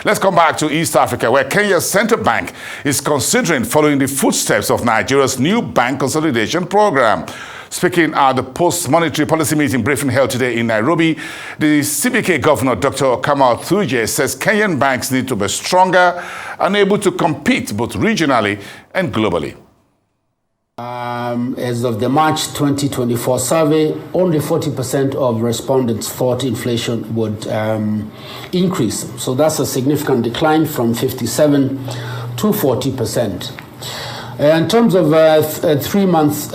Let's come back to East Africa, where Kenya's central bank is considering following the footsteps of Nigeria's new bank consolidation program. Speaking at the post-monetary policy meeting briefing held today in Nairobi, the CBK governor, Dr. Thugge'S, says Kenyan banks need to be stronger and able to compete both regionally and globally. As of the March 2024 survey, only 40% of respondents thought inflation would increase. So that's a significant decline from 57 to 40%. In terms of 3 months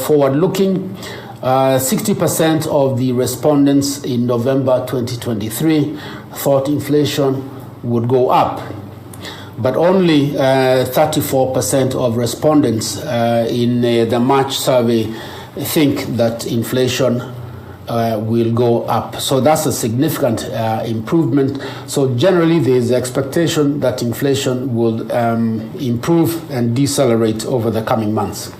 forward-looking, 60% of the respondents in November 2023 thought inflation would go up. But only 34% of respondents in the March survey think that inflation will go up. So that's a significant improvement. So generally, there is expectation that inflation will improve and decelerate over the coming months.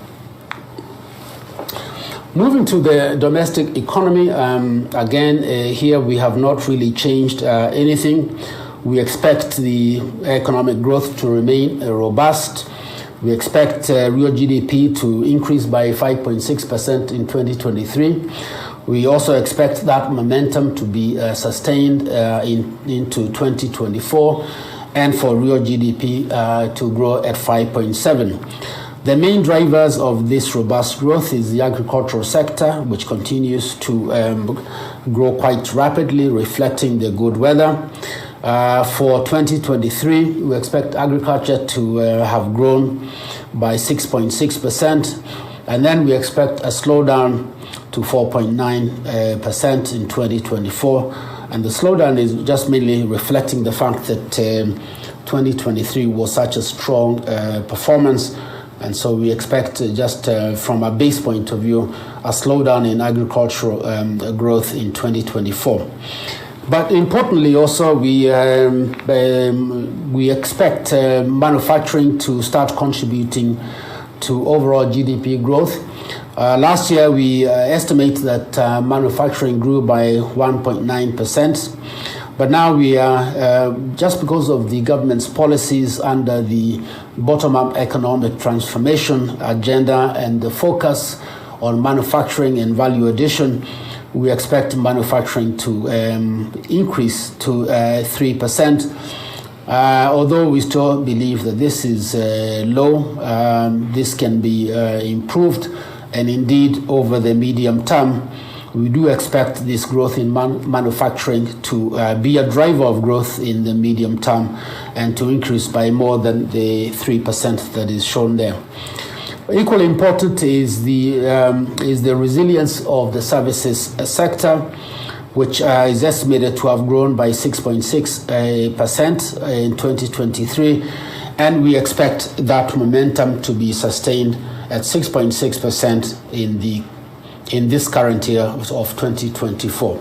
Moving to the domestic economy, again, here we have not really changed anything. We expect the economic growth to remain robust. We expect real GDP to increase by 5.6% in 2023. We also expect that momentum to be sustained into 2024, and for real GDP to grow at 5.7%. The main drivers of this robust growth is the agricultural sector, which continues to grow quite rapidly, reflecting the good weather. For 2023, we expect agriculture to have grown by 6.6%, and then we expect a slowdown to 4.9% in 2024. And the slowdown is just mainly reflecting the fact that 2023 was such a strong performance, and so we expect just from a base point of view, a slowdown in agricultural growth in 2024. But importantly, also we expect manufacturing to start contributing to overall GDP growth. Last year, we estimate that manufacturing grew by 1.9%, but now we are just because of the government's policies under the bottom-up economic transformation agenda and the focus on manufacturing and value addition, we expect manufacturing to increase to 3%. Although we still believe that this is low, this can be improved. And indeed, over the medium term, we do expect this growth in manufacturing to be a driver of growth in the medium term and to increase by more than the 3% that is shown there. Equally important is the resilience of the services sector, which is estimated to have grown by 6.6% in 2023, and we expect that momentum to be sustained at 6.6% in this current year of 2024.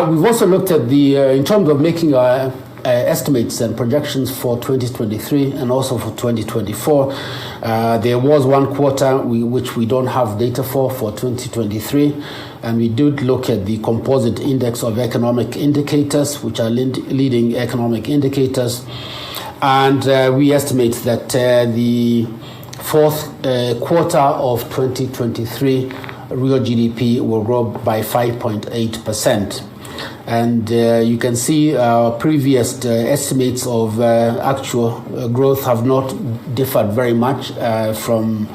We've also looked at in terms of making our estimates and projections for 2023 and also for 2024. There was one quarter which we don't have data for 2023, and we did look at the composite index of economic indicators, which are leading economic indicators, and we estimate that the fourth quarter of 2023 real GDP will grow by 5.8%. And you can see our previous estimates of actual growth have not differed very much from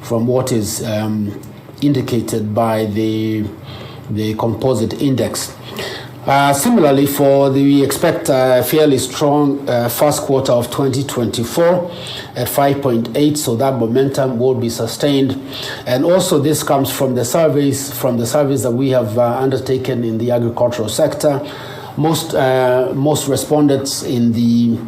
what is indicated by the composite index. Similarly, we expect a fairly strong first quarter of 2024 at 5.8, so that momentum will be sustained. And also this comes from the surveys that we have undertaken in the agricultural sector. Most respondents in the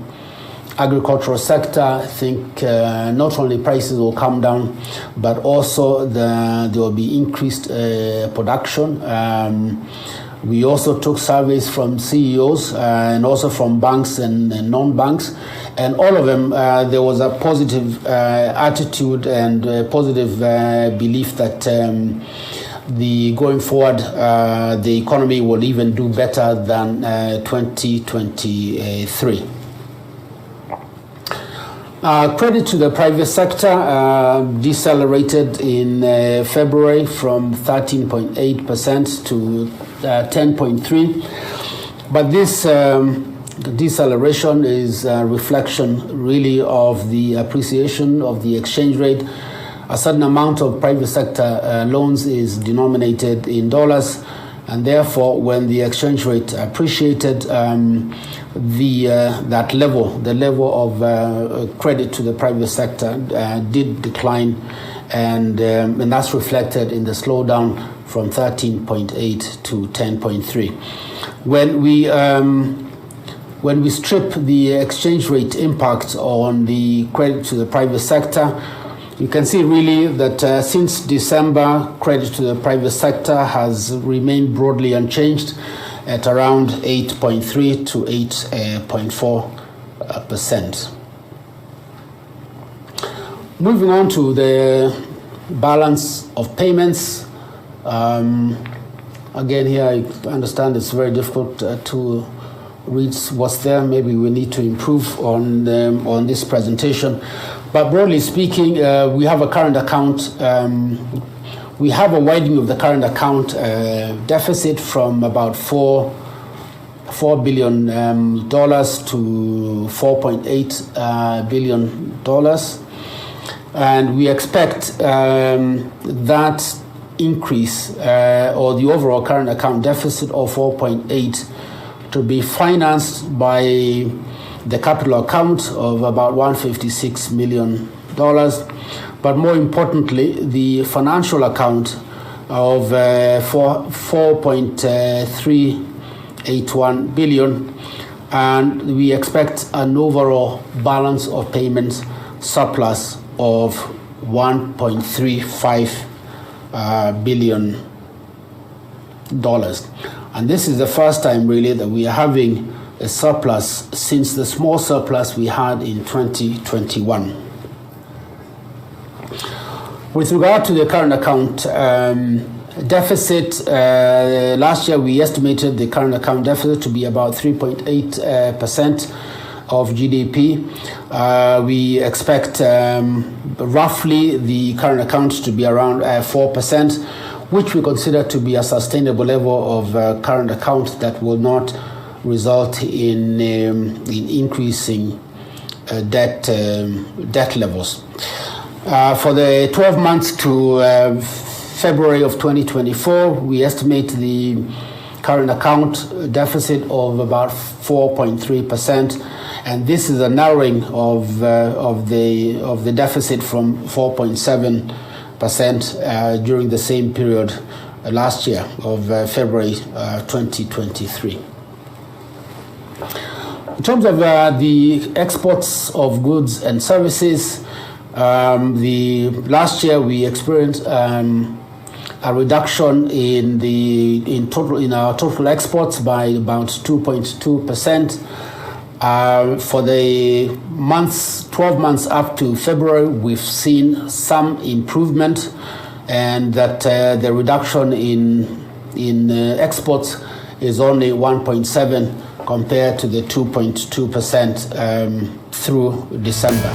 agricultural sector think not only prices will come down, but also there will be increased production. We also took surveys from CEOs and also from banks and non-banks, and all of them, there was a positive attitude and positive belief that going forward, the economy will even do better than 2023. Credit to the private sector decelerated in February from 13.8% to 10.3%. But this deceleration is a reflection really of the appreciation of the exchange rate. A certain amount of private sector loans is denominated in dollars, and therefore when the exchange rate appreciated, the level of credit to the private sector did decline, and that's reflected in the slowdown from 13.8 to 10.3. When we strip the exchange rate impact on the credit to the private sector, you can see really that since December, credit to the private sector has remained broadly unchanged at around 8.3 to 8.4%. Moving on to the balance of payments. Again, here I understand it's very difficult to read what's there. Maybe we need to improve on this presentation. But broadly speaking, we have a current account. We have a widening of the current account deficit from about $4 billion to $4.8 billion. And we expect that increase or the overall current account deficit of 4.8 to be financed by the capital account of about $156 million. But more importantly, the financial account of $4.381 billion, and we expect an overall balance of payments surplus of $1.35 billion. And this is the first time really that we are having a surplus since the small surplus we had in 2021. With regard to the current account deficit, last year we estimated the current account deficit to be about 3.8% of GDP. We expect roughly the current account to be around 4%, which we consider to be a sustainable level of current account that will not result in increasing debt levels. For the 12 months to February of 2024, we estimate the current account deficit of about 4.3%, and this is a narrowing of the deficit from 4.7% during the same period last year of February 2023. In terms of the exports of goods and services, last year we experienced a reduction in our total exports by about 2.2%. For the 12 months up to February, we've seen some improvement, and that the reduction in exports is only 1.7% compared to the 2.2% through December.